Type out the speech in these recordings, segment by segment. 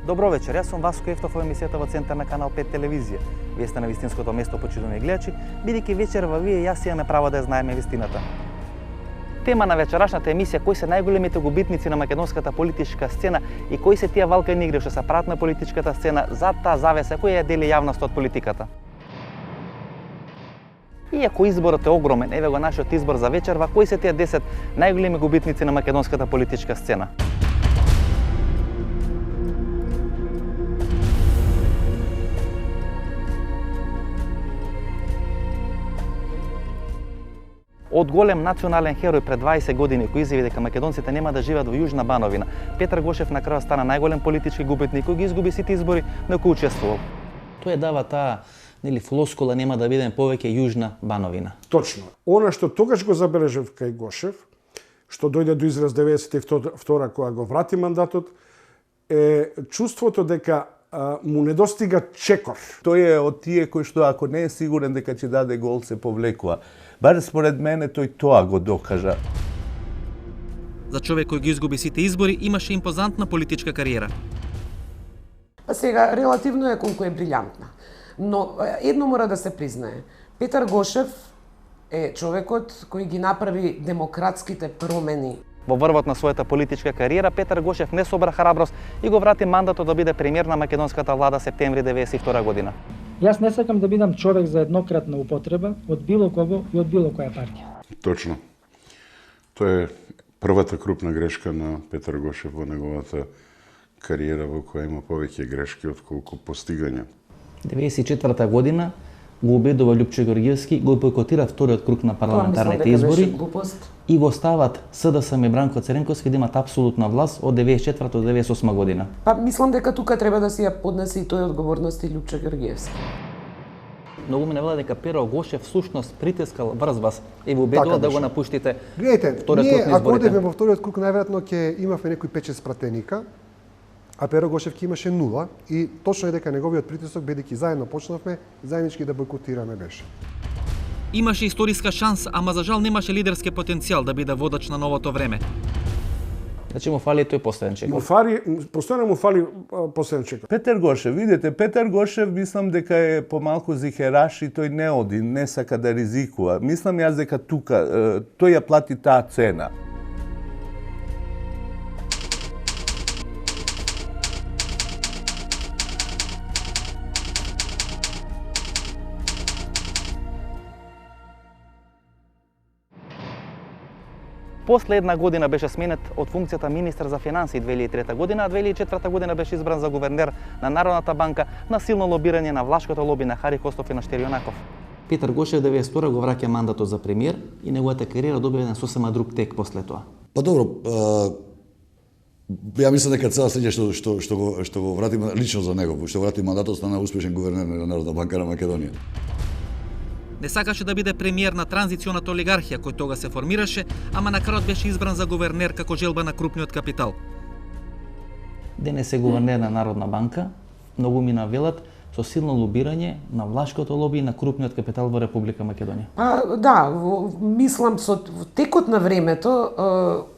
Добро вечер, јас сум Васко Ефтов во емисијата во Центар на Канал 5 телевизија. Вие сте на вистинското место, почитувани гледачи, бидејќи вечерва вие и јас имаме право да ја знаеме вистината. Тема на вечерашната емисија кои се најголемите губитници на македонската политичка сцена и кои се тие валкани игри што се прават на политичката сцена зад таа завеса која ја дели јавноста од политиката. Иако изборот е огромен, еве го нашиот избор за вечерва, кои се тие 10 најголеми губитници на македонската политичка сцена. Од голем национален херој пред 20 години кој изјави дека македонците нема да живеат во Јужна Бановина, Петар Гошев на крајот стана најголем политички губитник кој ги изгуби сите избори на кои учествувал. Тој дава таа флоскула нема да бидеме повеќе Јужна Бановина. Точно. Она што тогаш го забележав кај Гошев, што дојде до израз 92 кога го врати мандатот, е чувството дека му недостига чекор. Тој е од тие кои што ако не е сигурен дека ќе даде гол се повлекува. Бар според мене тој тоа го докажа. За човек кој ги изгуби сите избори имаше импозантна политичка кариера. Па сега релативно е колку е брилјантна. Но едно мора да се признае. Петар Гошев е човекот кој ги направи демократските промени. Во врвот на својата политичка кариера Петар Гошев не собра храброст и го врати мандатот да биде премиер на македонската влада септември 1992 година. Јас не сакам да бидам човек за еднократна употреба од било кого и од било која партија. Точно. Тоа е првата крупна грешка на Петар Гошев во неговата кариера во која има повеќе грешки отколку постигања. 1994 година го убедува Лјупчо Георгиевски, го бойкотира вториот круг на парламентарните избори и го стават СДСМ и Бранко Церенковски да имат апсолутна власт од 94 до 98 година. Па мислам дека тука треба да си ја поднесе и тој одговорности Лјупчо Георгиевски. Многу ми не вела дека Перо Гошев всушност притискал врз вас и ви убедува да го напуштите вториот круг на изборите. Ако одеме во вториот круг, најверојатно ќе имавме некои 5-6 пратеника, а Перо Гошев ќе имаше 0 и точно е дека неговиот притисок, бидејќи заедно почнавме, заеднички да бойкотираме беше. Имаше историска шанса, ама за жал немаше лидерски потенцијал да биде водач на новото време. Значи му фали тој последен чекор. Постојано му фали последен чекор. Петар Гошев, видите, Петар Гошев мислам дека е помалку зихераш и тој не оди, не сака да ризикува. Мислам јас дека тука тој ја плати таа цена. После една година беше сменет од функцијата министар за финансии 2003 година, а 2004 година беше избран за гувернер на Народната банка на силно лобирање на влашкото лоби на Хари Костов и на Штерионаков. Петар Гошев 92 го враќа мандатот за премиер и неговата кариера добива еден сосема друг тек после тоа. Па добро, ја мислам дека цела среќа што го врати лично за него, што врати мандатот, стана успешен гувернер на Народна банка на Македонија. Не сакаше да биде премиер на транзиционата олигархија кој тога се формираше, ама на крајот беше избран за гувернер како желба на крупниот капитал. Денес е гувернер на Народна банка, многу ми навелат со силно лобирање на влашкото лоби и на крупниот капитал во Република Македонија. Па да, мислам со текот на времето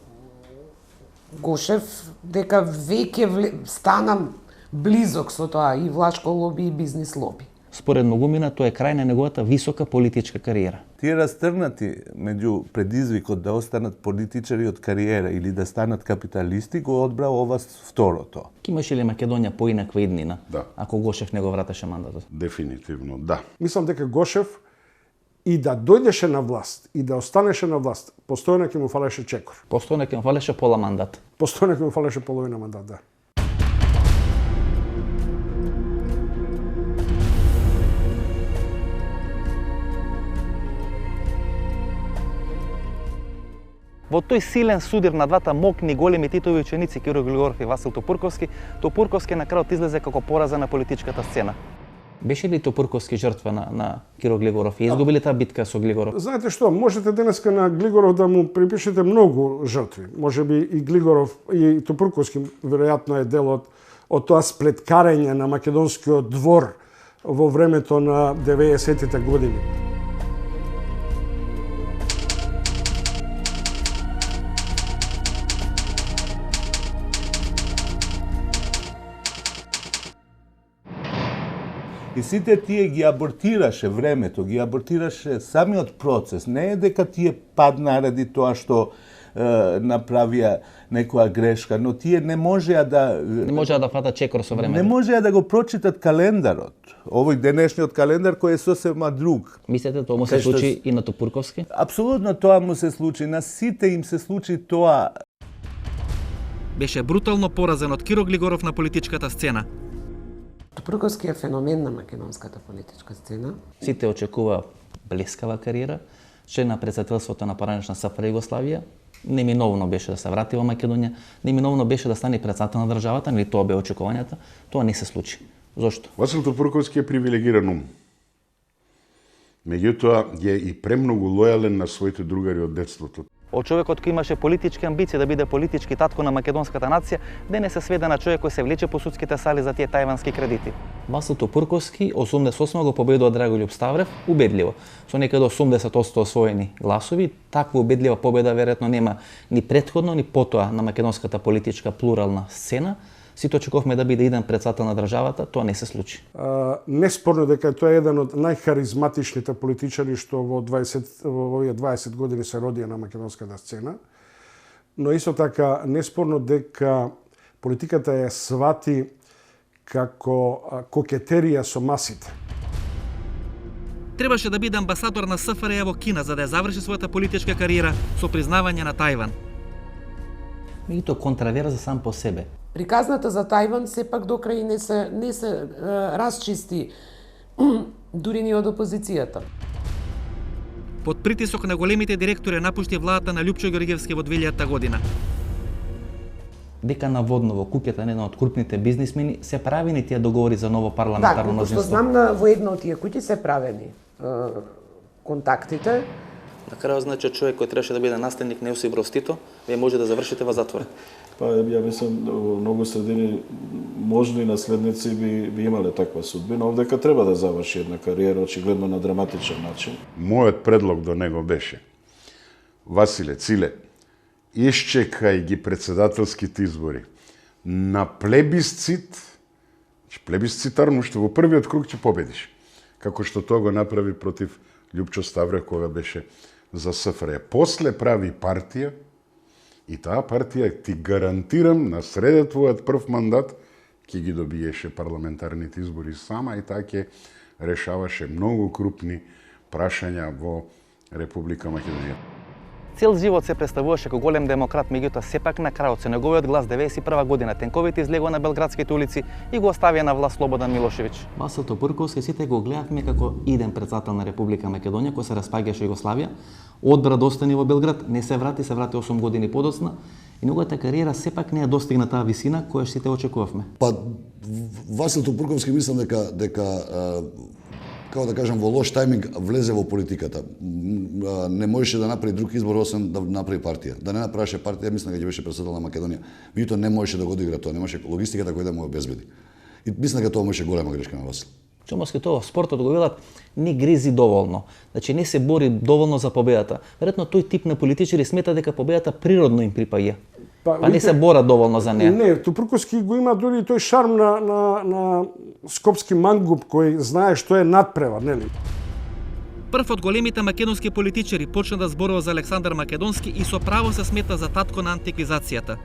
Гошев дека веќе стана близок со тоа и влашко лоби и бизнис лоби. Според многумина тоа е крај на неговата висока политичка кариера. Тие растргнати меѓу предизвикот да останат политичари од кариера или да станат капиталисти го одбра ова второто. Имаше ли Македонија поинаква иднина, Да. ако Гошев не го вратеше мандатот? Дефинитивно, да. Мислам дека Гошев и да дојдеше на власт и да останеше на власт, постојано ќе му фалеше чекор. Постојано ќе му фалеше пола мандат. Постојано ќе му фалеше половина мандат, да. Во тој силен судир на двата мокни големи Титови ученици Киро Глигоров и Васил Топурковски, Топурковски на крајот излезе како пораза на политичката сцена. Беше ли Топурковски жртва на Киро Глигоров и изгуби ли таа битка со Глигоров? Знаете што, можете денеска на Глигоров да му припишете многу жртви. Можеби и Глигоров и Топурковски веројатно е дел од тоа сплеткарење на македонскиот двор во времето на 90-тите години. И сите тие ги абортираше времето, ги абортираше самиот процес. Не е дека тие паднаа ради тоа што направија некоја грешка, но тие не можеа да... Не можеа да фатат чекор со време. Не можеа да го прочитат календарот. Овој денешниот календар кој е сосема друг. Мислите тоа му се случи и на Тупурковски? Апсолутно тоа му се случи. На сите им се случи тоа. Беше брутално поразен од Киро Глигоров на политичката сцена. Тупурковски е феномен на македонската политичка сцена. Сите очекува блескава кариера, член на председателството на поранешна СФР Југославија. Неминовно беше да се врати во Македонија, неминовно беше да стане председател на државата, нели тоа бе очекувањата. Тоа не се случи. Зошто? Васил Тупурковски е привилегиран ум. Меѓутоа е и премногу лојален на своите другари од детството. Од човекот кој имаше политички амбиции да биде политички татко на македонската нација, денес се сведе на човек кој се влече по судските сали за тие тајвански кредити. Васил Тупурковски 88 го победува Драголюб Ставрев убедливо, со некаде 80% освоени гласови. Таква убедлива победа веројатно нема ни претходно ни потоа на македонската политичка плурална сцена. Сите очекувавме да биде иден председател на државата, тоа не се случи. Неспорно дека тоа е еден од најхаризматичните политичари што во овие 20 години се родија на македонската сцена, но исто така неспорно дека политиката ја свати како кокетерија со масите. Требаше да биде амбасадор на СФРЈ во Кина за да ја заврши својата политичка кариера со признавање на Тајван. Меѓутоа контраверза сам по себе. Приказната за Тајван сепак до крај не се расчисти дури ни од опозицијата. Под притисок на големите директори напушти владата на Љупчо Ѓорѓевски во 2000 година. Дека наводно во куќата на еден од крупните бизнисмени се правени тие договори за ново парламентарно мнозинство. Да, што знам во една од тие куќи се правени контактите. На крајот значи човек кој требаше да биде наследник на Јосип Брз Тито, вие може да завршите во затвор. Па ја мислам во многу средини можни наследници би имале таква судбина, овдека треба да заврши една кариера очигледно на драматичен начин. Мојот предлог до него беше: Василе, Циле, исчекај ги председателските избори на плебисцит, плебисцитарно што во првиот круг ќе победиш, како што тоа го направи против Љупчо Ставрев кога беше за СФРЈ. После прави партија и таа партија ти гарантирам на среде твојот прв мандат ќе ги добиеше парламентарните избори сама и таа ќе решаваше многу крупни прашања во Република Македонија. Цел живот се представуваше како голем демократ, меѓутоа сепак на крајот со неговиот глас 91 година тенковите излегува на белградските улици и го оставија на власт Слободан Милошевиќ. Васил Тупурковски сите го гледавме како иден председател на Република Македонија кој се распаѓаше Југославија, одбра да остане во Белград, не се врати 8 години подоцна и неговата кариера сепак не ја достигна таа висина која сите очекувавме. Па Васил Тупурковски мислам дека како да кажам, во лош тајминг влезе во политиката. Не можеше да направи друг избор освен да направи партија. Да не направеше партија, мислам дека ќе беше председател на Македонија. Меѓутоа не можеше да го одигра тоа, немаше логистиката која да му обезбеди. И мислам дека тоа беше голема грешка на Васил. Чомоски тоа спортот го велат не гризи доволно. Значи не се бори доволно за победата. Веројатно тој тип на политичари смета дека победата природно им припаѓа. Па не се борат доволно за неа. Не, Тупурковски го има дури тој шарм на скопски мангуп кој знае што е надпревар, нели? Прв од големите македонски политичари почна да зборува за Александар Македонски и со право се смета за татко на антиквизацијата.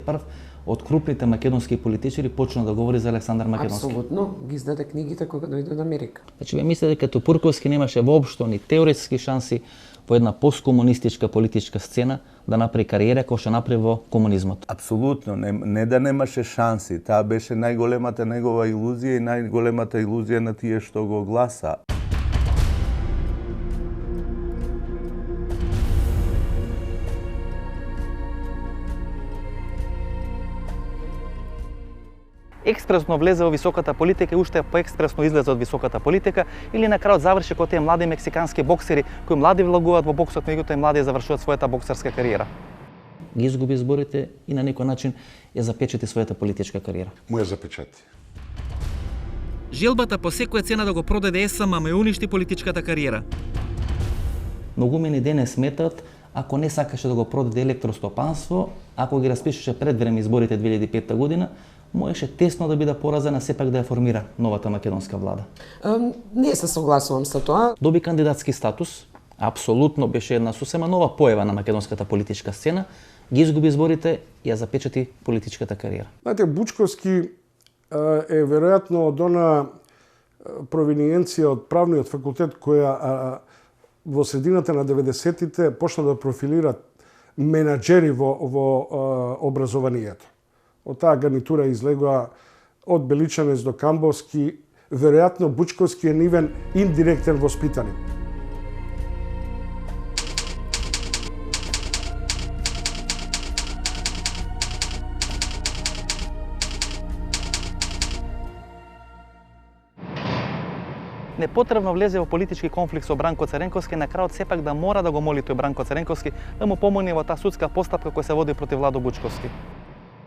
Прв од крупните македонски политичари почна да говори за Александар Македонски. Апсолутно, ги издаде книгите кога дојде од Америка. Значи, вие мислите дека Тупурковски немаше воопшто ни теоретски шанси во една посткомунистичка политичка сцена да направи кариера која што направи во комунизмот? Апсолутно, не да немаше шанси. Таа беше најголемата негова илузија и најголемата илузија на тие што го гласа. Експресно влезе во високата политика и уште поекспресно излезе од високата политика или на крајот заврши како тие млади мексикански боксери кои млади влегуваат во боксот, меѓутоа и млади завршуваат својата боксерска кариера. Ги изгуби изборите и на некој начин ја запечати својата политичка кариера. Му ја запечати. Желбата по секоја цена да го продаде СММ ја уништи политичката кариера. Многумени денес сметат ако не сакаше да го продаде електростопанство, ако ги распишеше пред време изборите 2005 година, можеше тесно да биде поразена, сепак да ја формира новата македонска влада. Не се согласувам со тоа. Доби кандидатски статус, апсолутно беше една сосема нова појава на македонската политичка сцена, ги изгуби изборите и ја запечати политичката кариера. Знаете, Бучковски е веројатно од она провиниенција од правниот факултет која во средината на 90-тите почна да профилира менаџери во образованието. Од таа гарнитура излегоа од Беличанец до Камбовски, веројатно Бучковски е нивен индиректен воспитаник. Непотребно влезе во политички конфликт со Бранко Цренковски, на крајот сепак да мора да го моли тој Бранко Цренковски да му помогне во таа судска постапка која се води против Владо Бучковски.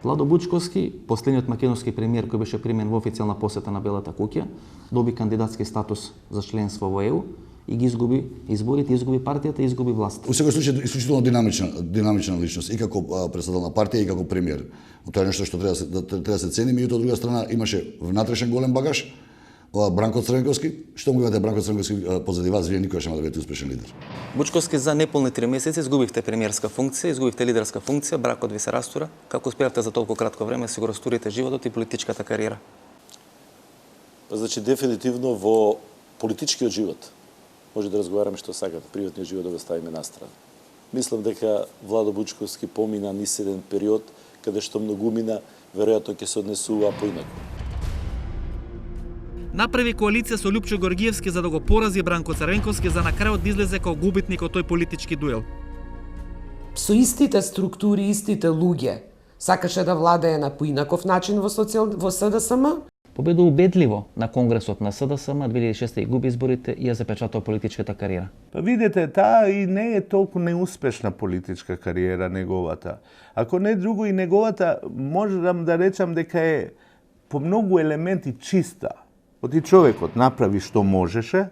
Владо Бучковски, последниот македонски премиер кој беше примен во официјална посета на Белата куќа, доби кандидатски статус за членство во ЕУ и ги изгуби изборите, изгуби партијата и изгуби власт. Во секој случај исклучително динамична личност и како председател на партија и како премиер. Тоа е нешто што треба да се цени, меѓутоа од друга страна имаше внатрешен голем багаж. Бранко Цренковски, што му имате Бранко Цренковски позади вас, вие никогаш нема да бидете успешен лидер. Бучковски за неполни 3 месеци изгубивте премиерска функција, изгубивте лидерска функција, бракот ви се растура. Како успеавте за толку кратко време да си го растурите животот и политичката кариера? Значи, дефинитивно во политичкиот живот може да разговараме што сакате, приватниот живот да го ставиме настрана. Мислам дека Владо Бучковски помина низ еден период каде што многумина веројатно ќе се однесува поинаку. Направи коалиција со Лјупчо Горгиевски за да го порази Бранко Цренковски, за на крајот да излезе како губитник од тој политички дуел. Со истите структури, истите луѓе, сакаше да владее на поинаков начин во СДСМ. Победу убедливо на Конгресот на СДСМ 2006 и губи изборите и ја запечатува политичката кариера. Па видите, таа и не е толку неуспешна политичка кариера неговата. Ако не друго и неговата, можам да речам дека е по многу елементи чиста. Оти човекот направи што можеше,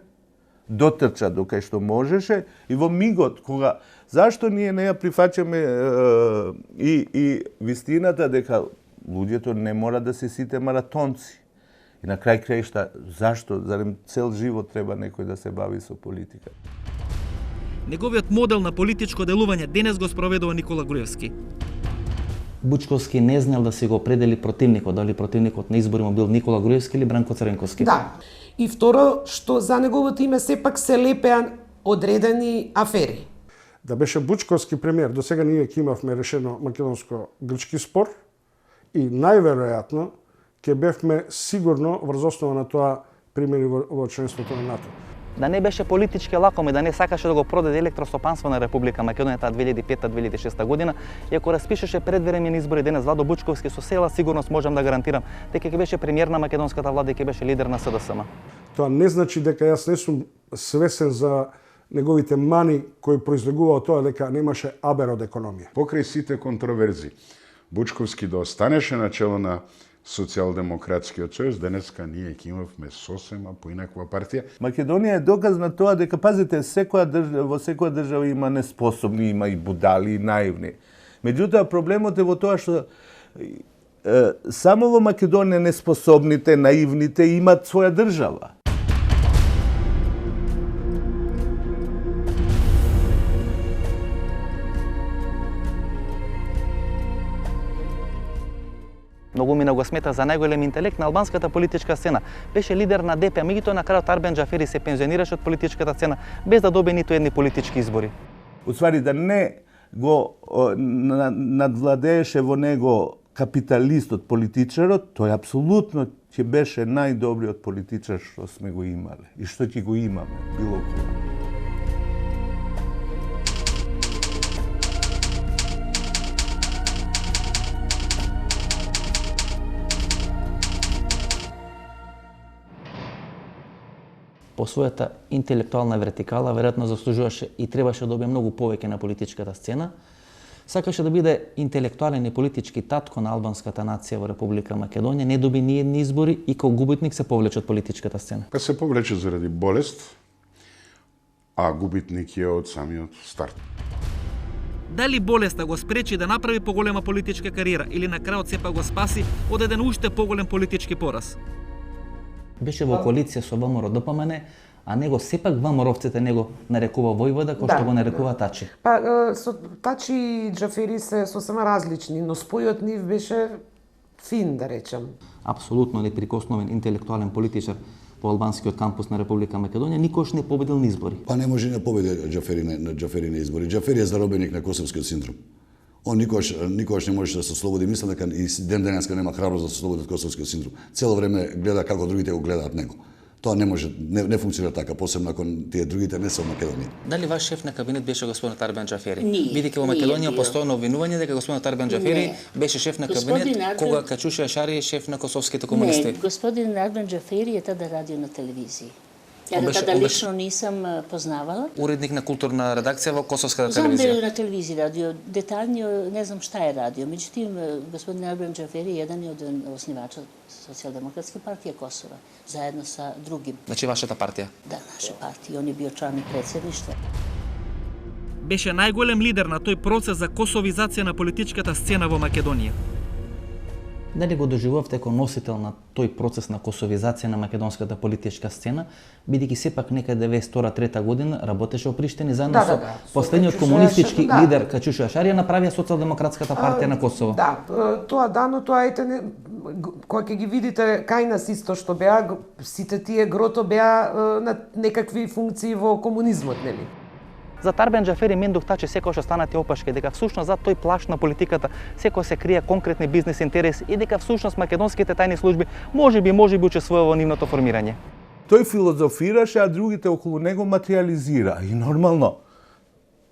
дотрча до кај што можеше и во мигот кога зашто ние не ја прифаќаме и вистината дека луѓето не мора да се сите маратонци. И на крај краишта зашто зарем цел живот треба некој да се бави со политика. Неговиот модел на политичко делување денес го спроведува Никола Груевски. Бучковски не знал да си го определи противникот, дали противникот на избори му бил Никола Груевски или Бранко Цренковски. Да. И второ, што за неговото име сепак се лепеа одредени афери. Да беше Бучковски премиер, до сега ние ќе имавме решено македонско-грчки спор и најверојатно ќе бевме сигурно врз основа на тоа примени во членството на НАТО. Да не беше политички лаком и да не сакаше да го продаде електростопанство на Република Македонија таа 2005-2006 година, и ако распишеше предвремени избори денес Владо Бучковски со села сигурност можам да гарантирам дека ќе беше премиер на македонската влада и ќе беше лидер на СДСМ. Тоа не значи дека јас не сум свесен за неговите мани кои произлегува од тоа дека немаше абер од економија. Покрај сите контроверзи, Бучковски да останеше на чело на Социјалдемократскиот сојуз, денеска ние ќе имавме сосема поинаква партија. Македонија е доказ на тоа дека, пазите, во секоја држава има неспособни, има и будали, и наивни. Меѓутоа, проблемот е во тоа што само во Македонија неспособните, наивните имат своја држава. Многу мина го смета за најголем интелект на албанската политичка сцена. Беше лидер на ДП, меѓутоа на крајот Арбен Џафери се пензионираше од политичката сцена без да добие ниту едни политички избори. Уствари да не го надвладееше во него капиталистот, политичарот, тој апсолутно ќе беше најдобриот политичар што сме го имале и што ќе го имаме било кога. По својата интелектуална вертикала, веројатно заслужуваше и требаше да добие многу повеќе на политичката сцена. Сакаше да биде интелектуален и политички татко на албанската нација во Република Македонија, не доби ни едни избори и како губитник се повлече од политичката сцена. Па се повлече заради болест, а губитник е од самиот старт. Дали болеста го спречи да направи поголема политичка кариера или на крајот сепак го спаси од еден уште поголем политички пораз? Беше во коалиција со ВМРО ДПМН, а него сепак ВМРО-вците него нарекува војвода, кој што го нарекува Тачи. Па, со Тачи и Џафери се сосема различни, но спојот нив беше фин, да речем. Апсолутно неприкосновен интелектуален политичар во албанскиот кампус на Република Македонија, никош не победил на избори. Па не може да победи Џафери на избори. Џафери е заробеник на косовскиот синдром. Он никогаш не можеше да се ослободи. Мислам дека и ден денеска нема храброст да се ослободи од косовскиот синдром. Цело време гледа како другите го гледаат него. Тоа не може, не функционира така, посебно ако тие другите не се од Македонија. Дали ваш шеф на кабинет беше господинот Арбен Џафери? Бидејќи во Македонија постојано обвинување дека господинот Арбен Џафери беше шеф на кабинет кога Качуша Ашари е шеф на косовските комунисти. Не, господин Арбен Џафери е тада радио на телевизија. Ја тада лично нисам познавала. Уредник на културна редакција во Косовската Знам телевизија. да е на телевизија радио, детаљно не знам шта е радио. Меѓутоа господин Арбен Џафери е еден од основачот Социјалдемократска партија Косова, заедно со другим. Значи вашата партија? Да, наша партија. Он е био члан на претседништво. Беше најголем лидер на тој процес за косовизација на политичката сцена во Македонија. Дали го доживувавте како носител на тој процес на косовизација на македонската политичка сцена, бидејќи сепак некаде 92-3 година работеше во Приштина заедно со последниот комунистички лидер Качуша Ашари направија Социјалдемократската партија на Косово. Да, тоа но тоа ете кога ќе ги видите кај нас исто што беа, сите тие грото беа на некакви функции во комунизмот, нели? За Арбен Џафери Мендух Тачи секогаш останати опашки дека всушност за тој плашт на политиката секогаш се крија конкретни бизнес интереси и дека всушност македонските тајни служби можеби учествува во нивното формирање. Тој филозофираше, а другите околу него материализира. И нормално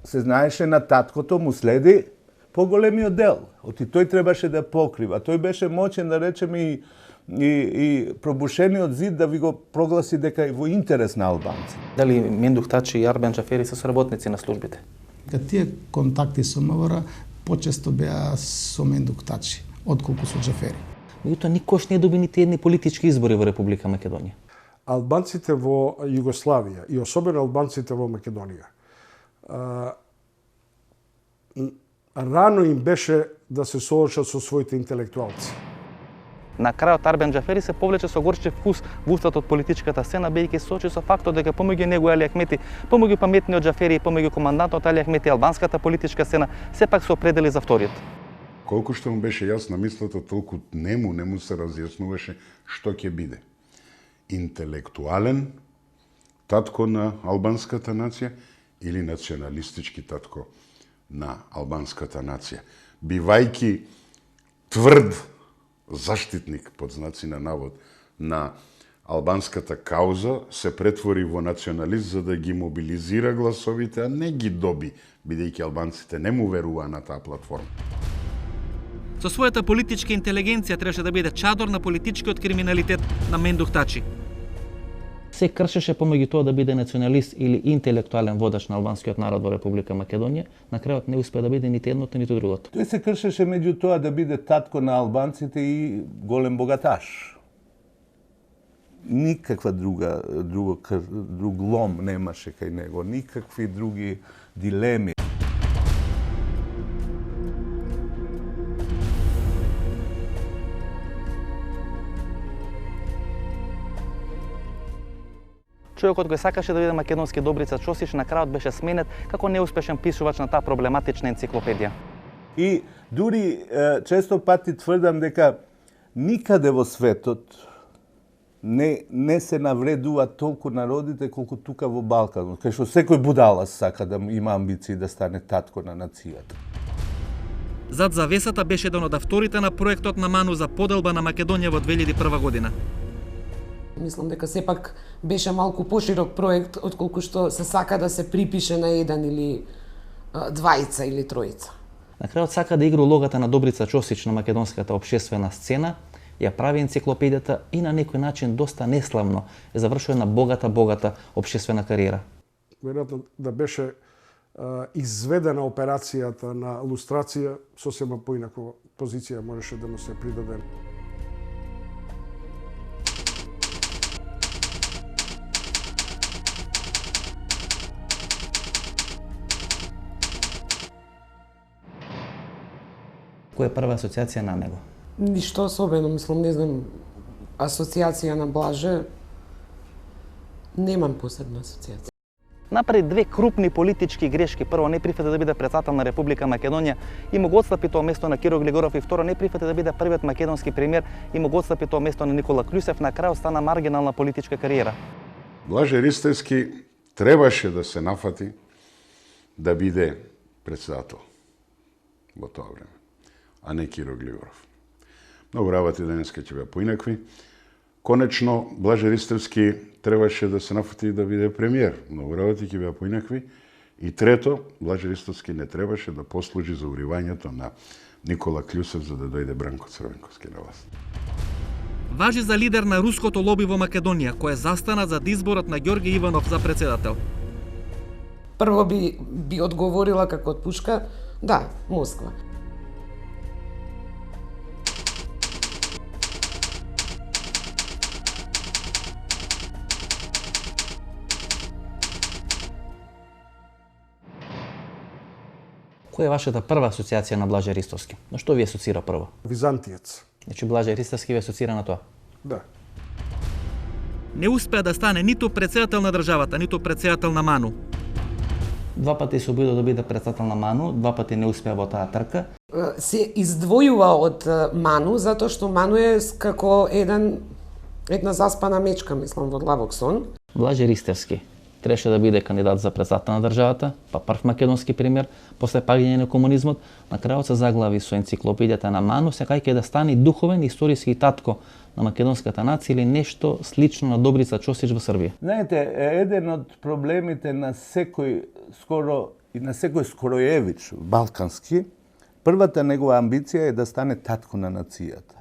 се знаеше на таткото му следи поголемиот дел. Оти тој требаше да покрива. Тој беше моćен, да речеме, и пробушениот зид да ви го прогласи дека е во интерес на албанци. Дали Мендух Тачи и Арбен Џафери се соработници на службите? Тие контакти со МВР почесто беа со Мендух Тачи, отколку со Џафери. Меѓутоа никош не доби нити едни политички избори во Република Македонија. Албанците во Југославија и особено албанците во Македонија рано им беше да се соочат со своите интелектуалци. На крајот Арбен Џафери се повлече со горчив вкус во устата од политичката сцена, бидејќи се соочи со фактот дека помеѓу него Али Ахмети, помеѓу паметниот Џафери и помеѓу командантот Али Ахмети, албанската политичка сцена сепак се определи за вториот. Колку што му беше јасна мислата, толку не му се разјаснуваше што ќе биде. Интелектуален татко на албанската нација или националистички татко на албанската нација. Бивајќи тврд заштитник, под знаци на навод, на албанската кауза, се претвори во националист за да ги мобилизира гласовите, а не ги доби, бидејќи албанците не му веруваа на таа платформа. Со својата политичка интелигенција требаше да биде чадор на политичкиот криминалитет на Мендух Тачи. Се кршеше помеѓу тоа да биде националист или интелектуален водач на албанскиот народ во Република Македонија, на крајот не успеа да биде нити едното ниту другото. Тој се кршеше меѓу тоа да биде татко на албанците и голем богаташ. Никаква друг лом немаше кај него, никакви други дилеми. Човекот кој сакаше да биде македонски Добрица Чосич на крајот беше сменет како неуспешен пишувач на таа проблематична енциклопедија. И дури често пати тврдам дека никаде во светот не се навредува толку народите колку тука во Балканот, кај што секој будала сака да има амбиции да стане татко на нацијата. Зад завесата беше еден од авторите на проектот на Ману за поделба на Македонија во 2001 година. Мислам дека сепак беше малку поширок проект отколку што се сака да се припише на еден или двајца или тројца. На крајот сака да игра улогата на Добрица Чосич на македонската општествена сцена, ја прави енциклопедијата и на некој начин доста неславно е завршува на богата општествена кариера. Веројатно да беше изведена операцијата на лустрација, сосема поинаква позиција можеше да му се придаде. Која е прва асоциација на него? Ништо особено, мислам, не знам, асоциација на Блаже, немам посебна асоциација. Направи две крупни политички грешки. Прво, не прифати да биде председател на Република Македонија и му го отстапи тоа место на Киро Глигоров, и второ, не прифати да биде првиот македонски премиер и му го отстапи тоа место на Никола Клюсев. На крај остана маргинална политичка кариера. Блаже Ристевски требаше да се нафати да биде председател во тоа време, а не Киро Глигоров. Многу работи денеска ќе беа поинакви. Конечно, Блаже Ристевски требаше да се нафати да биде премиер. Многу работи ќе беа поинакви. И трето, Блаже Ристевски не требаше да послужи за уривањето на Никола Клюсев за да дојде Бранко Црвенковски на власт. Важи за лидер на руското лоби во Македонија, кој застана за изборот на Ѓорги Иванов за председател. Прво би одговорила како од пушка, да, Москва. Која е вашата прва асоциација на Блаже Ристовски? На што ви асоцира прво? Византиец. Значи Блаже Ристовски ви асоцира на тоа? Да. Не успеа да стане ниту председател на државата, ниту председател на МАНУ. Два пати се обидува да биде председател на МАНУ, два пати не успеа во таа трка. Се издвојува од МАНУ затоа што МАНУ е како една заспана мечка, мислам, во длабок сон. Блаже Ристевски требаше да биде кандидат за председател на државата, па прв македонски премиер, после паѓање на комунизмот, на крајот се заглави со енциклопедијата на МАНУ, сакајќи да стане духовен историски татко на македонската нација или нешто слично на Добрица Чосич во Србија. Знаете, еден од проблемите на секој Скоројевич, балкански, првата негова амбиција е да стане татко на нацијата.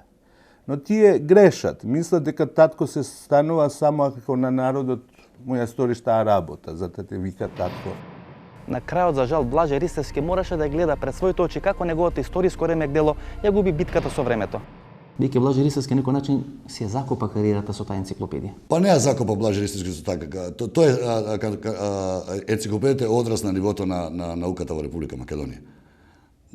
Но тие грешат, мислат дека татко се станува само како на народот му ја сториш таа работа, затоа те вика татко. На крајот, за жал, Блаже Ристевски мораше да гледа пред своите очи како неговото историско ремек дело ја губи битката со времето. Бике Блаже Ристевски на некој начин си ја закопа кариерата со таа енциклопедија. Па не ја закопа Блаже Ристевски со така. Тоа е енциклопедијата е одраз на нивото на науката во Република Македонија.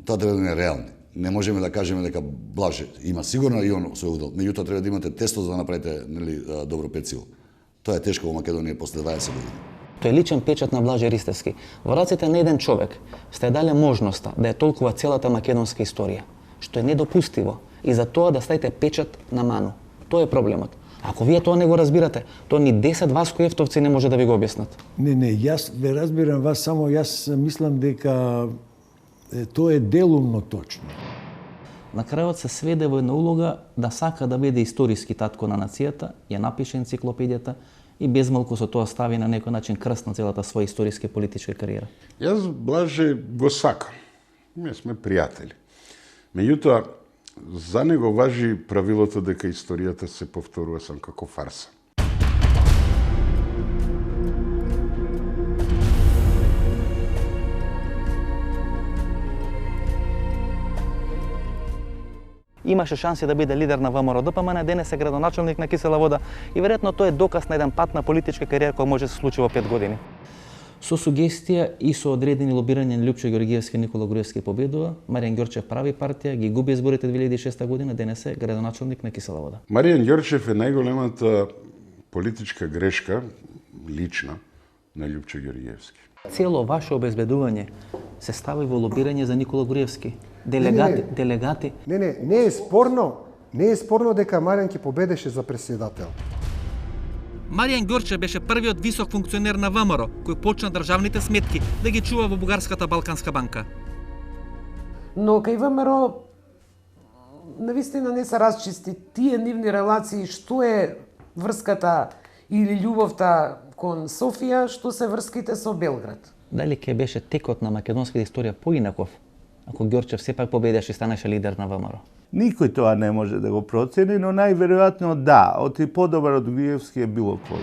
Тоа треба да е реални. Не можеме да кажеме дека Блаже има сигурно и он свој удел. Меѓутоа треба да имате тесто за да направите добро пецило. Тоа е тешко во Македонија после 20 години. Тој е личен печат на Блаже Ристевски. Во рацете на еден човек сте дале можноста да ја толкува целата македонска историја, што е недопустиво, и за тоа да ставите печат на МАНУ. Тоа е проблемот. Ако вие тоа не го разбирате, то ни 10 Васко Ефтовци не може да ви го објаснат. Не, јас ве разбирам вас, само јас мислам дека тоа е делумно точно. На крајот се сведе во една улога да сака да биде историски татко на нацијата, ја напише енциклопедијата и безмалку со тоа стави на некој начин крст на целата своја историска и политичка кариера. Јас Блаже го сакам. Ние сме пријатели. Меѓутоа, за него важи правилото дека историјата се повторува само како фарса. Имаше шанси да биде лидер на ВМРО-ДПМН, денес е градоначалник на Кисела Вода и веројатно тоа е доказ на еден пат на политичка кариера која може да се случи во 5 години. Со сугестија и со одредени лобирање на Љупчо Ѓоргиевски и Никола Груевски победува, Маријан Ѓорчев прави партија, ги губи изборите 2006 година, денес е градоначалник на Кисела Вода. Маријан Ѓорчев е најголемата политичка грешка, лична, на Љупчо Ѓоргиевски. Цело ваше обезбедување се стави во лобирање за Никола Груевски. Делегати. Не е спорно. Не е спорно дека Маријан ќе победеше за председател. Маријан Ѓорчев беше првиот висок функционер на ВМРО, кој почна државните сметки да ги чува во Бугарската Балканска банка. Но кај ВМРО навистина не се расчисти тие нивни релации, што е врската или љубовта кон Софија, што се врските со Белград. Дали ќе беше текот на македонската историја поинаков, ако Ѓорчев сепак победеше и станеше лидер на ВМРО? Никој тоа не може да го процени, но најверојатно да, оти подобар од Груевски е било кој.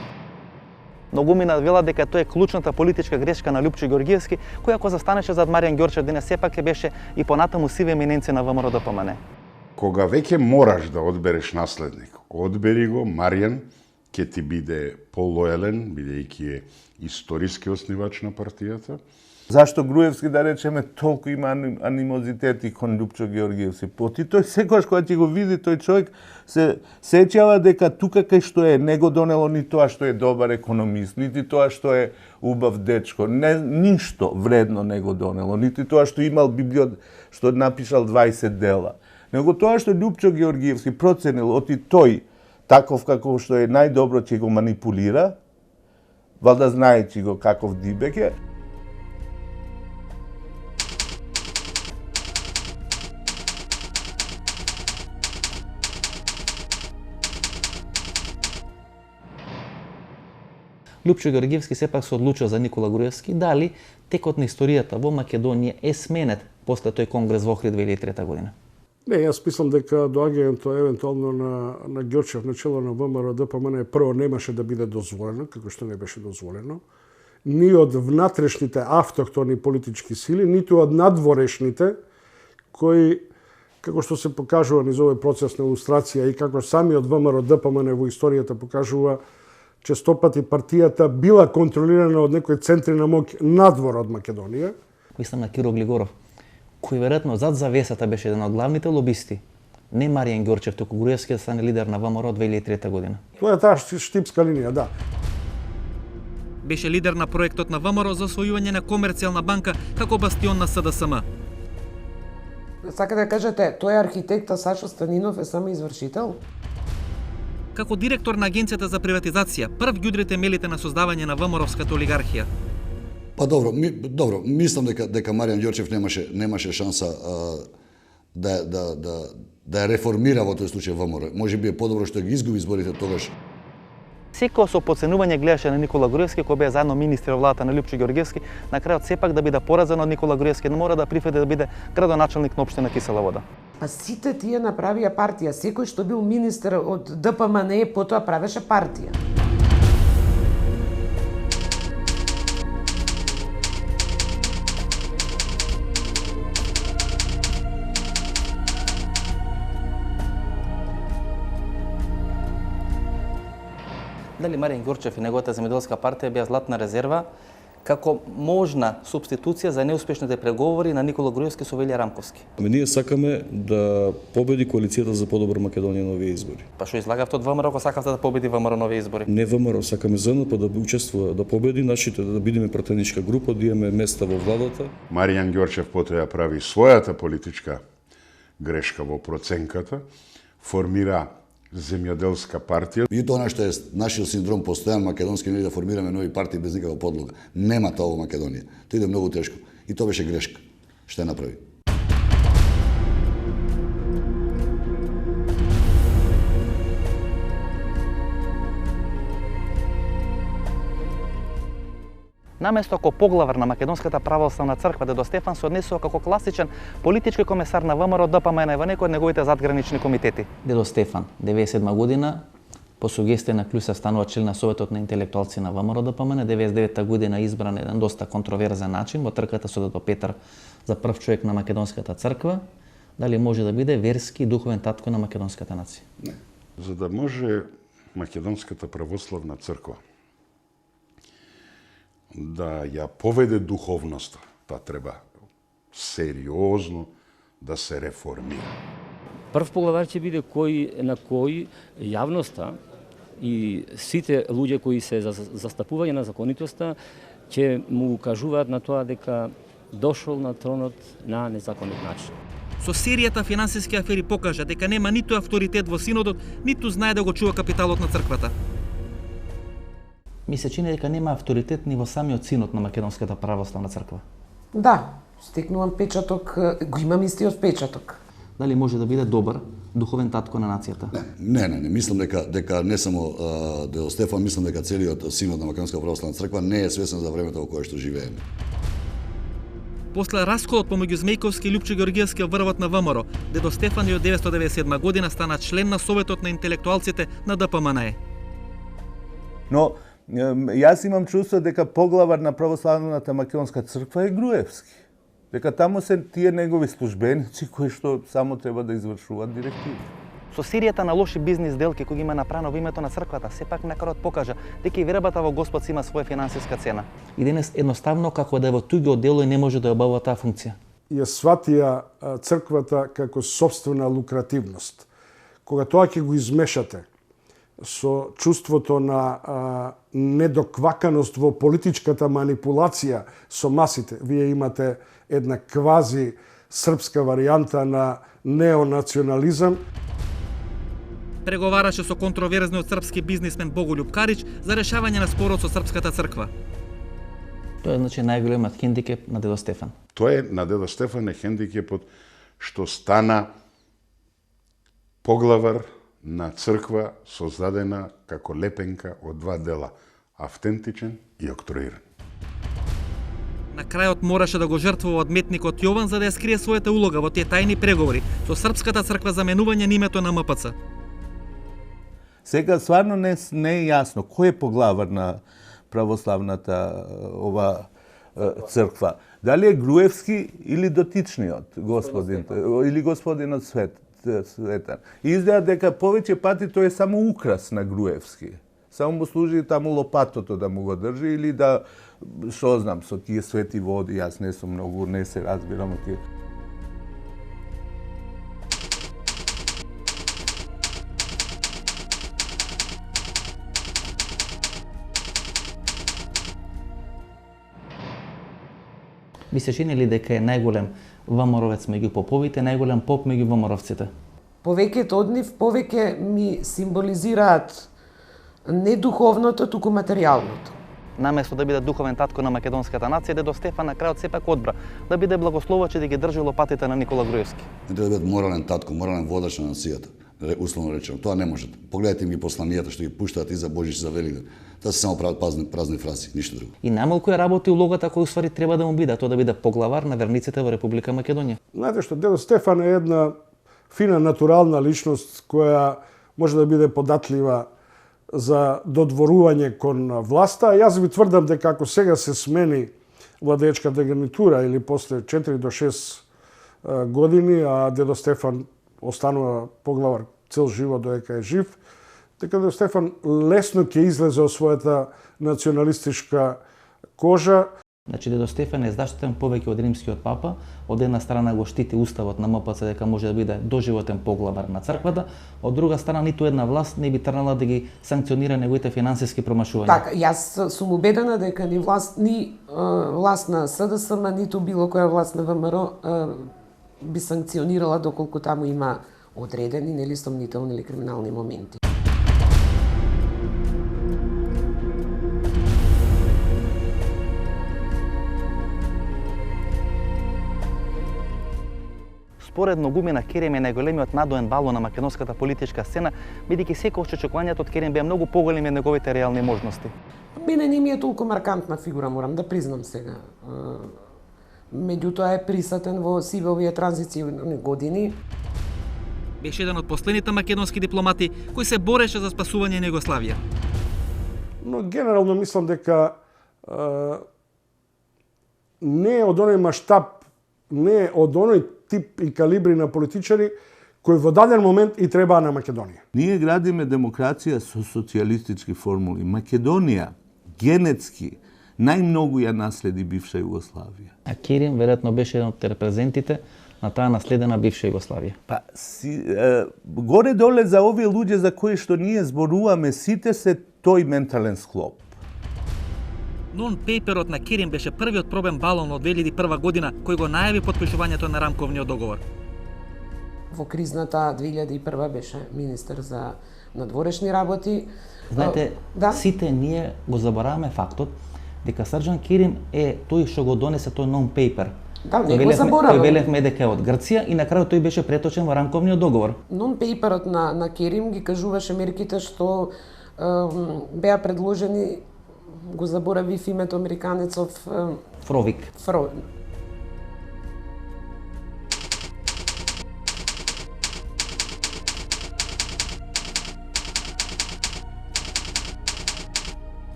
Многумина велат дека тоа е клучната политичка грешка на Љупчо Ѓоргиевски, кој ако застанеше зад Маријан Ѓорчев денес сепак ќе беше и понатаму сива еминенција на ВМРО-ДПМН. Кога веќе мораш да одбереш наследник, одбери го Маријан, ќе ти биде полојален, бидејќи е историски основач на партијата. Зашто Груевски, да речеме, толку има анимозитети кон Лјупчо Георгиевски? Поти тој секогаш кога ќе го види тој човек се сеќава дека тука кај што е не го донело ни тоа што е добар економист, нити тоа што е убав дечко, ништо вредно не го донело, нити тоа што имал што напишал 20 дела. Него тоа што Лјупчо Георгиевски проценил оти тој таков како што е најдобро ќе го манипулира, валда знаејќи го каков дибек е. Лјупчо Георгиевски сепак се одлучил за Никола Груевски, дали текот на историјата во Македонија е сменет после тој конгрес во Охрид 2003 година? Не, јас мислам дека доаѓањето евентуално на Ѓорчев на чело на ВМРО ДПМН прво немаше да биде дозволено, како што не беше дозволено, ни од внатрешните автохтони политички сили, ниту од надворешните, кои, како што се покажува низ овој процес на илустрација и како самиот ВМРО ДПМН во историјата покажува, честопати партијата била контролирана од некои центри на моќ надвор од Македонија. Мислам на Киро Глигоров, кој веројатно зад завесата беше еден од главните лобисти. Не Маријан Ѓорчев, туку Груевски да стане лидер на ВМРО 2003 година. Тоа е таа штипска линија, да. Беше лидер на проектот на ВМРО за освојување на комерцијална банка како бастион на СДСМ. Сака да кажете, тој архитекта Сашо Станинов е само извршител? Како директор на Агенцијата за приватизација, прв ги удри темелите на создавање на ВМРО-вската олигархија. Па добро, мислам дека Маријан Ѓорчев немаше шанса да ја реформира во тој случај ВМРО. Може би е подобро што ги изгуби изборите тогаш. Секој со подценување гледаше на Никола Груевски, кој беа заедно министри во владата на Лјупчо Георгиевски, на крајот сепак да биде поразен од Никола Груевски, не мора да прифати да биде градоначелник на општина Кисела Вода. Па сите тие направија партија, секој што бил министер од ДПМН потоа правеше партија. Дали Маријан Ѓорчев и неговата земјоделска партија беа златна резерва како можна субституција за неуспешните преговори на Никола Груевски со Велија Рамковски? Ние сакаме да победи коалицијата за подобра Македонија на овие избори. Па што излагавте од ВМРО ако сакавте да победи ВМРО на овие избори? Не ВМРО, сакаме ЗНП да учествува, да победи нашите, да бидеме пратеничка група, да имаме места во владата. Маријан Ѓорчев потоа прави својата политичка грешка во проценката, формира земјоделска партија. И тоа нешто е нашиот синдром постојан македонски, ние да формираме нови партии без никаква подлога. Нема тоа во Македонија. Тоа иде многу тешко. И тоа беше грешка. Што ја направи? Наместо како поглавар на Македонската православна црква, Дедо Стефан се однесува како класичен политички комесар на ВМРО ДПМН во некој од неговите задгранични комитети. Дедо Стефан, 97 година, по сугестија на Клюсев станува член на Советот на интелектуалци на ВМРО ДПМН, 99 година избран еден доста контроверзен начин во трката со Дедо Петар за прв човек на Македонската црква. Дали може да биде верски и духовен татко на македонската нација? Не. За да може Македонската православна црква да ја поведе духовноста, таа треба сериозно да се реформира. Прв поглавар ќе биде на кој јавноста и сите луѓе кои се за застапување на законитоста ќе му укажуваат на тоа дека дошол на тронот на незаконит начин. Со серијата финансиски афери покажа дека нема ниту авторитет во синодот, ниту знае да го чува капиталот на црквата. Ми се чини дека нема авторитет ни во самиот синод на Македонската православна црква. Да, стекнувам печаток, го имам истиот печаток. Дали може да биде добар духовен татко на нацијата? Не, мислам дека не само Дедо Стефан, мислам дека целиот синод на Македонската православна црква не е свесен за времето во кое што живееме. После расколот помеѓу Змејковски и Лјупчо Георгиевски врвот на ВМРО, Дедо Стефан од 1997 година стана член на Советот на интелектуалците на ДПМН. Но јас имам чувство дека поглавар на православната македонска црква е Груевски. Дека таму се тие негови службеници кои што само треба да извршуваат директиви. Со серијата на лоши бизнис делки кои ги има направено во името на црквата, сепак накарот покажа дека и вербата во Господ си има своја финансиска цена. И денес едноставно како да е во туѓи одделој не може да ја обавува таа функција. Ја сватија црквата како собствена лукративност. Кога тоа ќе го измешате со чувството на недокваканост во политичката манипулација со масите, вие имате една квази српска варијанта на неонационализам. Преговараше со контроверзниот српски бизнисмен Боголюб Карич за решавање на спорот со српската црква. Тоа е значи најголемиот хендикеп на дедо Стефан. Тоа е на дедо Стефан е хендикепот што стана поглавар на црква создадена како лепенка од два дела, автентичен и октроиран. На крајот мораше да го жртвува одметникот Јован за да ја скрие својата улога во тие тајни преговори со српската црква за менување на името на МПЦ. Сега стварно не е јасно кој е поглавар на православната ова црква. Дали е Груевски или дотичниот господин или господинот Светан. Изгледа дека повеќе пати тој е само украс на Груевски. Само му служи таму лопатото да му го држи или да, што знам, со тие свети води, јас не сум многу, не се разбирам од тие. Ви се чини ли дека е најголем ВМРО-вец меѓу поповите, најголем поп меѓу ВМРО-вците? Повеќето од нив повеќе ми символизираат не духовното, туку материјалното. Наместо да биде духовен татко на македонската нација, дедо Стефан на крајот сепак одбра да биде благословач и да ги држи лопатите на Никола Груевски. Не треба да биде морален татко, морален водач на нацијата. Условно речено, тоа не може. Погледнете им ги посланијата што ги пуштаат и за Божич и за Великден. Тоа се само празни фрази, ништо друго. И најмалку ја работи улогата која уствари треба да му биде, тоа да биде поглавар на верниците во Република Македонија. Знаете што, дедо Стефан е една фина натурална личност која може да биде податлива за додворување кон власта. Јас ви тврдам дека ако сега се смени владеечката гарнитура или после 4 до 6 години, а дедо Стефан останува поглавар цел живот додека е жив, дека дедо Стефан лесно ќе излезе од својата националистичка кожа. Значи, дедо Стефан е заштитен повеќе од римскиот папа, од една страна го штити уставот на МПЦ дека може да биде доживотен поглавар на црквата, од друга страна ниту една власт не би тргнала да ги санкционира неговите финансиски промашувања. Така, јас сум убедена дека ни власт на СДСМ, ниту било која власт на ВМРО би санкционирала доколку таму има одредени нели сомнителни или криминални моменти. Според многумина Керем е најголемиот надоен балон на македонската политичка сцена, бидејќи секогаш очекувањето од Керем беа многу поголеми од неговите реални можности. Мене не ми е толку маркантна фигура, морам да признам сега. Меѓутоа е присутен во сиве овие транзициони години. Беше еден од последните македонски дипломати кој се бореше за спасување на Југославија. Но генерално мислам дека не е од оној маштаб, не е од оној тип и калибри на политичари кои во даден момент и требаа на Македонија. Ние градиме демокрација со социјалистички формули. Македонија генетски најмногу ја наследи бивша Југославија. А Керим веројатно беше еден од репрезентите на таа наследена бивша Југославија. Па горе-доле за овие луѓе за кои што ние зборуваме, сите се тој ментален склоп. Non-пейперот на Керим беше првиот пробен балон од 2001 година кој го најави потпишувањето на рамковниот договор. Во кризната 2001 беше министер за надворешни работи. Знаете, сите ние го забораваме фактот дека Срđan Керим е тој што го донесе тој non-paper. Да, не го забораваме. Кој велевме дека е од Грција и на крајот тој беше преточен во рамковниот договор. Non-paperот на Керим ги кажуваше мерките што беа предложени, го заборавив името американецов Фровик.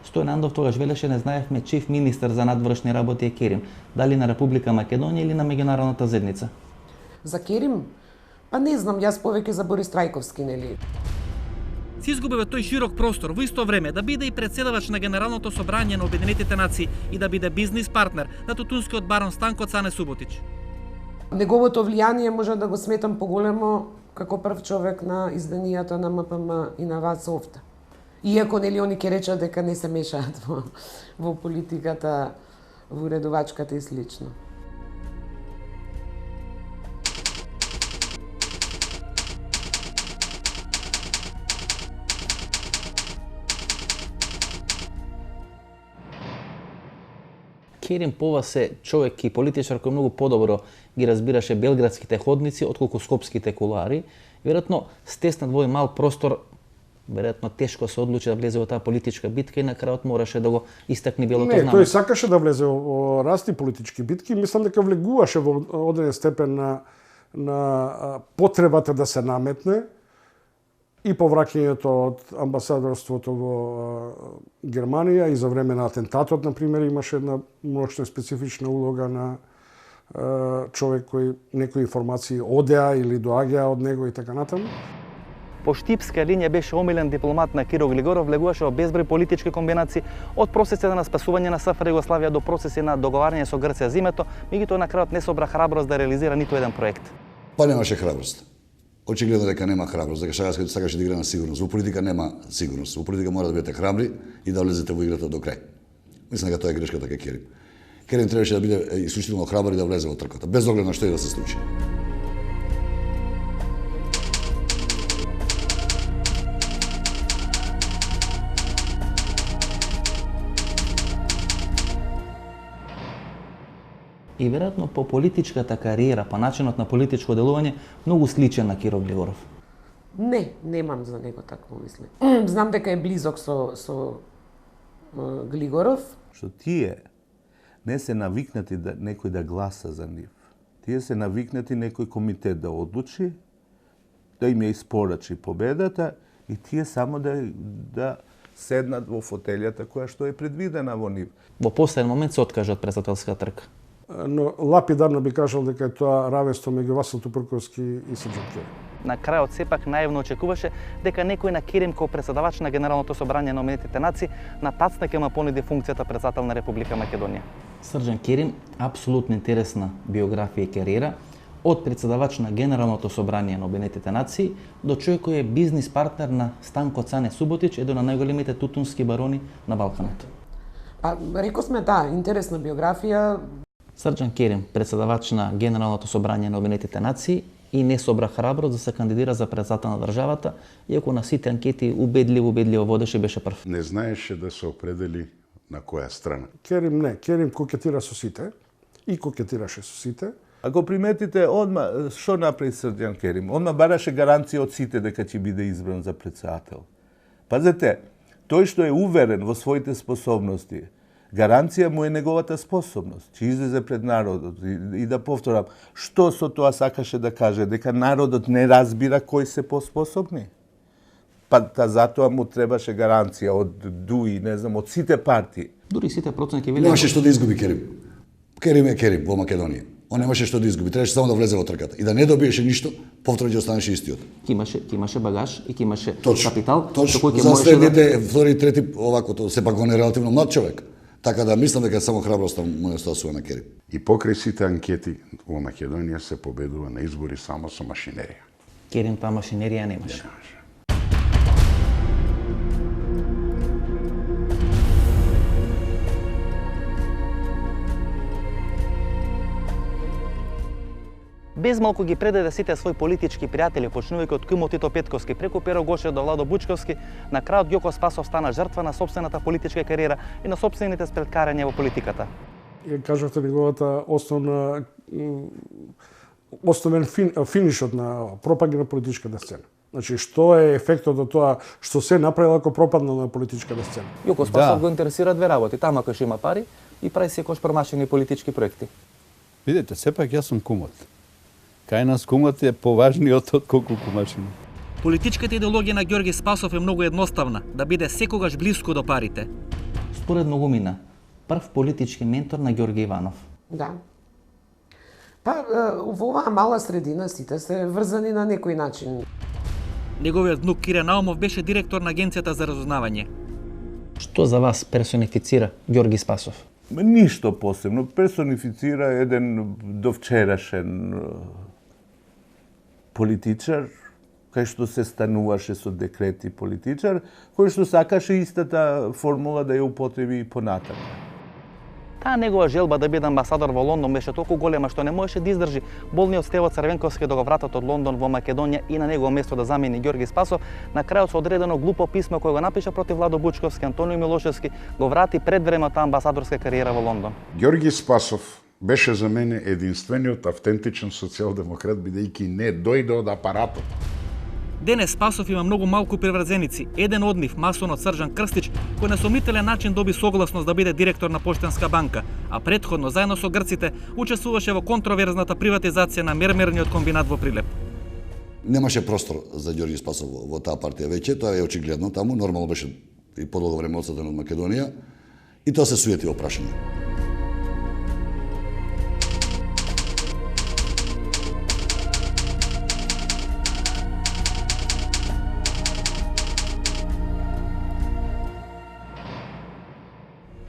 Стојан Андов тогаш велеше не знаевме чиф министер за надворешни работи е Керим, дали на Република Македонија или на меѓународната заедница. За Керим? Па не знам, јас повеќе за Борис Трајковски, нели? Се изгубива тој широк простор во исто време да биде и председавач на Генералното собрание на Обединетите нации и да биде бизнис партнер на тутунскиот барон Станко Цане Суботич. Неговото влијание може да го сметам поголемо како прв човек на изданијата на МПМ и на ВАЦ Овта. Иако нели они ќе речат дека не се мешаат во политиката, во уредувачката и слично. Керим Повас е човек и политичар кој многу подобро ги разбираше белградските ходници отколку скопските кулари. Веројатно стеснат во овој мал простор, веројатно тешко се одлучи да влезе во таа политичка битка и на крајот мораше да го истакне белото знаме. знаме. Тој сакаше да влезе во разни политички битки, мислам дека влегуваше во одреден степен на потребата да се наметне и повраќањето од амбасадорството во Германија и за време на атентатот, например, имаше една мощна специфична улога на човек кој некои информации одеа или доаѓаа од него и така натаму. По штипска линија беше омилен дипломат на Киро Глигоров, влегуваше во безброј политички комбинации од процесите на спасување на СФР Југославија до процеси на договарање со Грција за името, меѓутоа на крајот не собра храброст да реализира ниту еден проект. Па немаше храброст. Очигледно дека нема храброст, дека сакаше да игра на сигурност. Во политика нема сигурност. Во политика мора да бидете храбри и да влезете во играта до крај. Мислам дека тоа е грешката кај Керим. Керим требаше да биде исклучително храбар и да влезе во трката, без оглед на што и да се случи. И веројатно по политичката кариера, по начинот на политичко делување, многу сличен на Киро Глигоров. Не, немам за него такво мислење. Знам дека е близок со Глигоров. Што тие не се навикнати да некој да гласа за нив. Тие се навикнати некој комитет да одлучи, да им ја испорачи победата и тие само да седнат во фотелјата која што е предвидена во нив. Во последен момент се откажа од председателска трка. Но лапидарно би кажал дека е тоа равенство меѓу Васил Тупурковски и Срđan Керим. На крајот сепак наивно очекуваше дека некој на Керим кој председавач на Генералното собрание на Обединетите нации натацна ќе му понуди функцијата председател на Република Македонија. Срđan Керим апсолутно интересна биографија и кариера, од председавач на Генералното собрание на Обединетите нации до човек кој е бизнис партнер на Станко Цане Суботич, еден од најголемите тутунски барони на Балканот. Па рекосме да, интересна биографија. Срđan Керим, председавач на Генералното собрание на Обединетите нации и не собра храброст да се кандидира за председател на државата, иако на сите анкети убедливо водеше беше прв. Не знаеше да се определи на која страна. Керим не, Керим кокетира со сите и кокетираше со сите. Ако приметите, одма што направи Срđan Керим? Одма бараше гаранција од сите дека ќе биде избран за председател. Пазете, тој што е уверен во своите способности, гаранција му е неговата способност, ќе излезе пред народот и да повторам, што со тоа сакаше да каже, дека народот не разбира кои се поспособни? Па затоа му требаше гаранција од ДУИ, не знам, од сите партии. Дури сите проценти ќе Немаше што да изгуби Керим. Керим е Керим во Македонија. Он немаше што да изгуби, требаше само да влезе во трката. И да не добиеше ништо, повторно ќе останеше истиот. Ќе имаше багаж и ќе имаше капитал. Точно, за следните, втори, трети, овако, сепак он е релативно млад човек. Така да мислам дека само храброста му недостасува на Керим. И покрај сите анкети во Македонија се победува на избори само со машинерија. Керим таа машинерија немаше. Без малку ги предаде сите своји политички пријатели, почнувајќи од Кумо Тито Петковски, преку Перо Гошев до Владо Бучковски, на крајот Ѓоко Спасов стана жртва на сопствената политичка кариера и на сопствените спреткарања во политиката. Кажавте неговата основен финишот на пропаѓа на политичката сцена. Значи, што е ефектот од тоа што се направил ако пропаднал на политичката сцена? Ѓоко Спасов го интересира две работи, тама кој има пари и прави секојаш промашени политички проекти. Видете, сепак јас сум кумот. Кај нас кумот е поважниот од колку кумачина. Политичката идеологија на Ѓорги Спасов е многу едноставна, да биде секогаш блиску до парите. според многумина прв политички ментор на Ѓорги Иванов. Да. Па, во оваа мала средина сите се врзани на некој начин. Неговиот внук Кире Наумов беше директор на Агенцијата за разузнавање. Што за вас персонифицира Ѓорги Спасов? Ништо посебно. Персонифицира еден довчерашен политичар, кај што се стануваше со декрети политичар, кој што сакаше истата формула да ја употреби и понатаму. Таа негова желба да биде амбасадор во Лондон беше толку голема што не можеше да издржи болниот Стево Црвенковски да го вратат од Лондон во Македонија и на негово место да замени Ѓорги Спасов. На крајот со одредено глупо писмо кој го напиша против Владо Бучковски, Антонио Милошевски, го врати пред времето амбасадорска кариера во Лондон. Ѓорги Спасов беше за мене единствениот автентичен социјалдемократ, бидејќи не дојде од апаратот. Денес Спасов има многу малку приврзеници. Еден од нив, масонот Срđan Крстич, кој на сомнителен начин доби согласност да биде директор на Поштенска банка, а претходно заедно со грците учествуваше во контроверзната приватизација на мермерниот комбинат во Прилеп. Немаше простор за Ѓорги Спасов во таа партија веќе, тоа е очигледно таму, нормално беше и подолго време одсетен од Македонија, и тоа се суетиво прашање.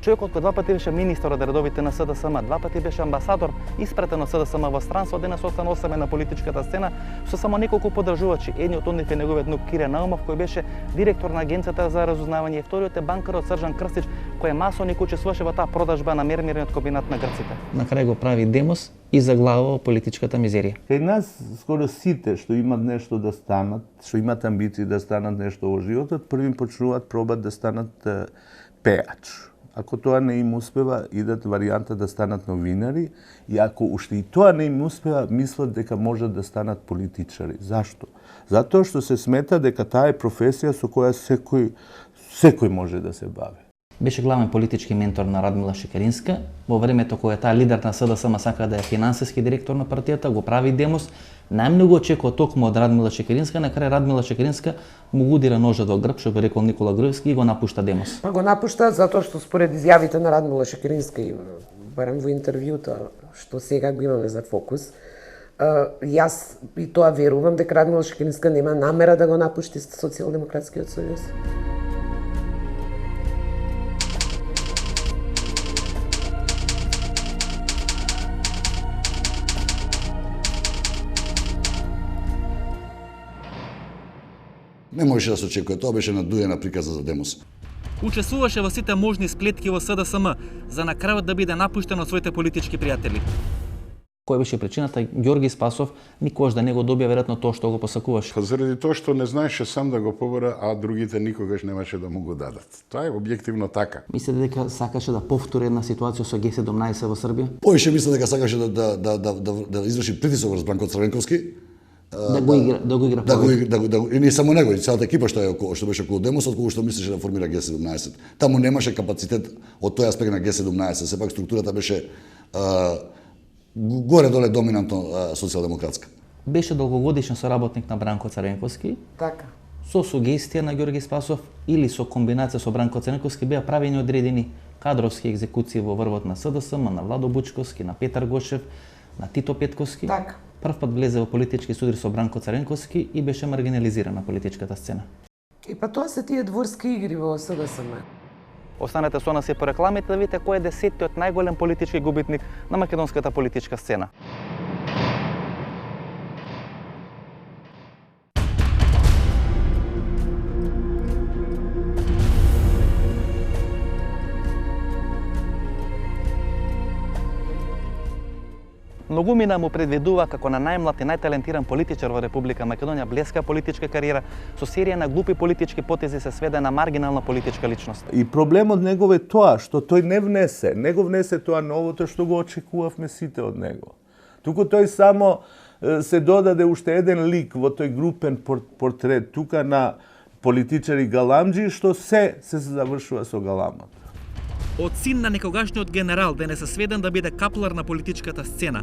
Човекот кој два пати беше министер од редовите на СДСМ, два пати беше амбасадор, испратен од СДСМ во странство, денес остана осамен на политичката сцена со само неколку поддржувачи. Едниот од нив е неговиот внук Кире Наумов, кој беше директор на Агенцијата за разузнавање, и вториот е банкарот Срđan Крстич, кој е масон и кој учествуваше во таа продажба на мермерниот комбинат на грците. На крај го прави демос и заглавува политичката мизерија. Кај нас скоро сите што имат нешто да станат, што имат амбиции да станат нешто во животот, првим почнуваат пробат да станат пеач. Ако тоа не им успева, идат варијанта да станат новинари, и ако уште и тоа не им успева, мислат дека можат да станат политичари. Зашто? Затоа што се смета дека таа е професија со која секој може да се бави. Беше главен политички ментор на Радмила Шекеринска. Во времето кога таа лидер на СДСМ сака да е финансиски директор на партијата, го прави демос. Најмногу очекува токму од Радмила Шекеринска, на крај Радмила Шекеринска му удира ножот во грб, што би рекол Никола Груевски, и го напушта демос. Го напушта затоа што според изјавите на Радмила Шекеринска, барем во интервјута што сега го имаме за Фокус, јас и тоа верувам дека Радмила Шекеринска нема намера да го напушти Социјалдемократскиот сојуз. Не можеше да се очекува, тоа беше надуена приказа за демос. Учествуваше во сите можни сплетки во СДСМ, за на крајот да биде напуштен од своите политички пријатели. Која беше причината Ѓорги Спасов никогаш да не го добија веројатно тоа што го посакуваше? Заради тоа што не знаеше сам да го побара, а другите никогаш немаше да му го дадат. Тоа е објективно така. Мислите дека сакаше да повтори една ситуација со Г17 во Србија? Поише мислам дека сакаше да изврши притисок врз Бранко Црвенковски. Да го игра. И не само него, и целата екипа што беше околу демосот, кога што мислеше да формира Г17. Таму немаше капацитет од тој аспект на Г17, сепак структурата беше горе-доле доминантно социјалдемократска. Беше долгогодишен соработник на Бранко Црвенковски. Така. Со сугестија на Ѓорги Спасов или со комбинација со Бранко Црвенковски беа правени одредени кадровски екзекуции во врвот на СДСМ, на Владо Бучковски, на Петар Гошев, на Тито Петковски. Така. Прв пат влезе во политички судир со Бранко Црвенковски и беше маргинализиран на политичката сцена. И па тоа се тие дворски игри во СДСМ. Останете со нас и по рекламите да видите кој е 10-тиот најголем политички губитник на македонската политичка сцена. Многумина му предвидува како на најмлад и најталентиран политичар во Република Македонија блеска политичка кариера, со серија на глупи политички потези се сведе на маргинална политичка личност. И проблемот негов е тоа што тој не внесе тоа новото што го очекувавме сите од него. Туку тој само се додаде уште еден лик во тој групен портрет тука на политичари галамџи, што се завршува со галамот. Од син на некогашниот генерал денес е сведен да биде каплар на политичката сцена.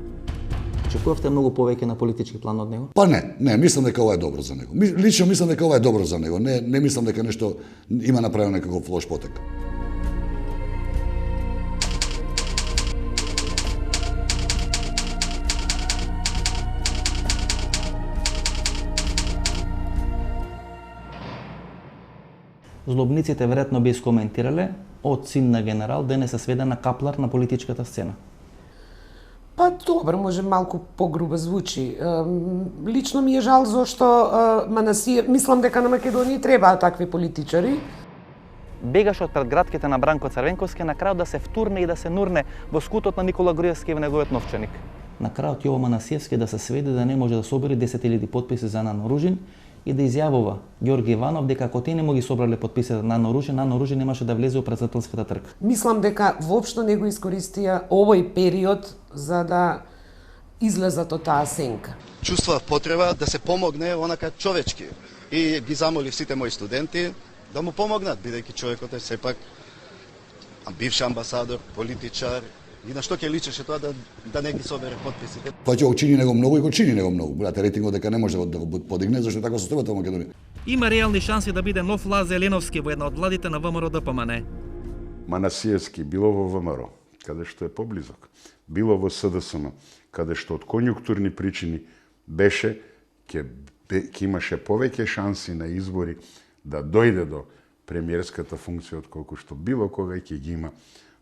Очекувавте многу повеќе на политички план од него? Па не, мислам дека ова е добро за него. Лично мислам дека ова е добро за него. Не мислам дека нешто има направено некаков лош потек. злобниците веројатно би искоментирале од син на генерал денес се сведе на каплар на политичката сцена. Па добро, може малку погрубо звучи. Лично ми е жал зашто мислам дека на Македонија требаат такви политичари. Бегаш од предградките на Бранко Црвенковски на крајот да се втурне и да се нурне во скутот на Никола Груевски во неговиот новчаник. На крајот Јово Манасиевски да се сведе да не може да собери 10.000 потписи за Нано Ружин и да изјавува Ѓорги Иванов дека ако тие не му ги собрале потписи за Нано Ружин немаше да влезе во претседателската трка. Мислам дека воопшто не го искористија овој период за да излезат од таа сенка. Чувствував потреба да се помогне онака човечки и ги замолив сите мои студенти да му помогнат, бидејќи човекот е сепак бивш амбасадор, политичар, и на што ќе личеше тоа да не ги собере потписите. Тоа ќе го чини него многу и го чини него многу. Брате, рейтингот дека не може да го подигне, зашто така состојбата во Македонија. Има реални шанси да биде нов Лазе Еленовски во една од владите на ВМРО ДПМН. Манасиевски било во ВМРО, каде што е поблизок, било во СДСМ, каде што од конјунктурни причини беше ќе имаше повеќе шанси на избори да дојде до премиерската функција отколку што било кога ќе ги има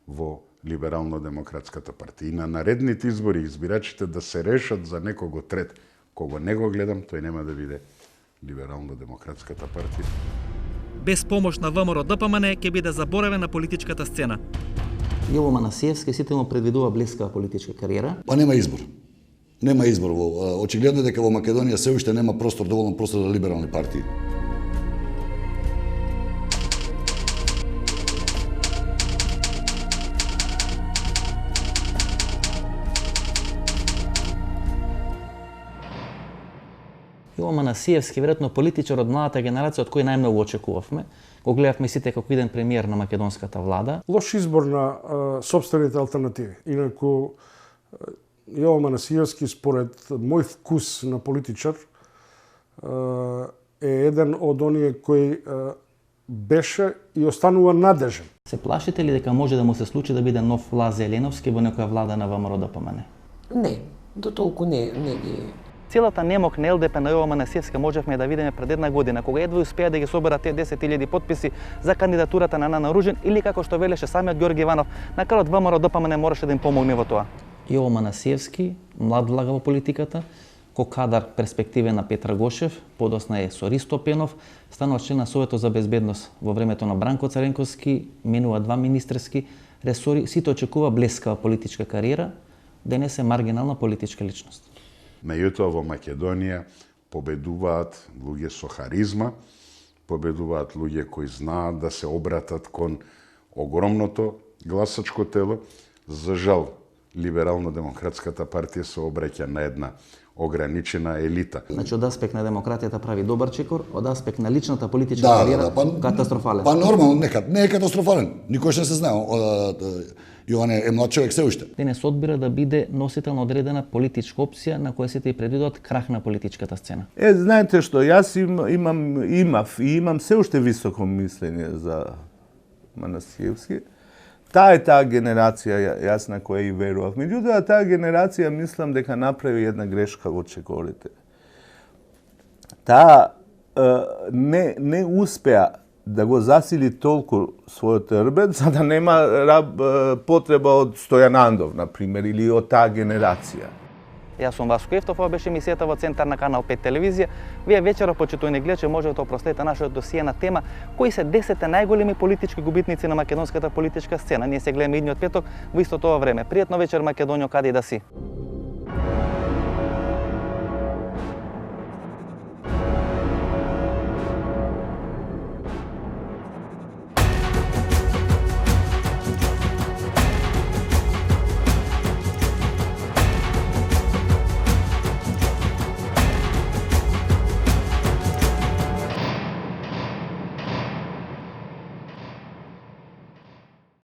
во Либерално-демократската партија. И на наредните избори избирачите да се решат за некого трет. Кого не го гледам, тој нема да биде Либерално-демократската партија. Без помош на ВМРО ДПМН ќе биде заборавен на политичката сцена. Јово Манасиевски сите му предвидува блескава политичка кариера. Па нема избор. Нема избор. Очигледно дека во Македонија се уште нема доволно простор за либерални партии. Јово Манасиевски, веројатно политичар од младата генерација од кој најмногу очекувавме. Го гледавме сите како иден премиер на македонската влада. Лош избор на собствените алтернативи. Инаку Јово Манасиевски, според мој вкус на политичар, е еден од оние кој беше и останува надежен. Се плашите ли дека може да му се случи да биде нов Лазе Еленовски во некоја влада на ВМРО ДПМН? Не, до толку не ги. Целата немок на ЛДП на Јово Манасиевска можевме да видиме пред една година, кога едва успеа да ги соберат те 10.000 потписи за кандидатурата на Нано Ружин, или како што велеше самиот Ѓорги Иванов, на крајот ВМРО ДПМН мораше да им помогне во тоа. Јово Манасиевски, млад влага во политиката, ко кадар перспективен на Петар Гошев, подосна е со Ристо Пенов, станува член на Советот за безбедност во времето на Бранко Црвенковски, менува 2 министерски ресори, сите очекува блескава политичка кариера, денес е маргинална политичка личност. Меѓутоа во Македонија победуваат луѓе со харизма, победуваат луѓе кои знаат да се обратат кон огромното гласачко тело. За жал, Либерално-демократската партија се обраќа на една ограничена елита. Значи, од аспект на демократијата прави добар чекор, од аспект на личната политичка кариера катастрофален. Па нормално, не е катастрофален. Никош не се знае. Јоване е млад човек се уште. Денес одбира да биде носител на одредена политичка опција на која сите и предвидуваат крах на политичката сцена. Знаете што, јас имам се уште високо мислење за Манасиевски. Таа генерација, јас на која и верував. Меѓутоа, таа генерација мислам дека направи една грешка во чекорите. Таа не успеа да го засили толку својот рбет, за да нема потреба од Стојанандов, например, или од таа генерација. Јас сум Васко Ефтов, ова беше емисијата во Центар на Канал 5 телевизија. Вие вечера, почитувани гледачи, можете да проследите нашиот досие на тема кои се 10 најголеми политички губитници на македонската политичка сцена. Ние се гледаме идниот петок во истото ова време. Пријатно вечер, Македонијо, каде и да си.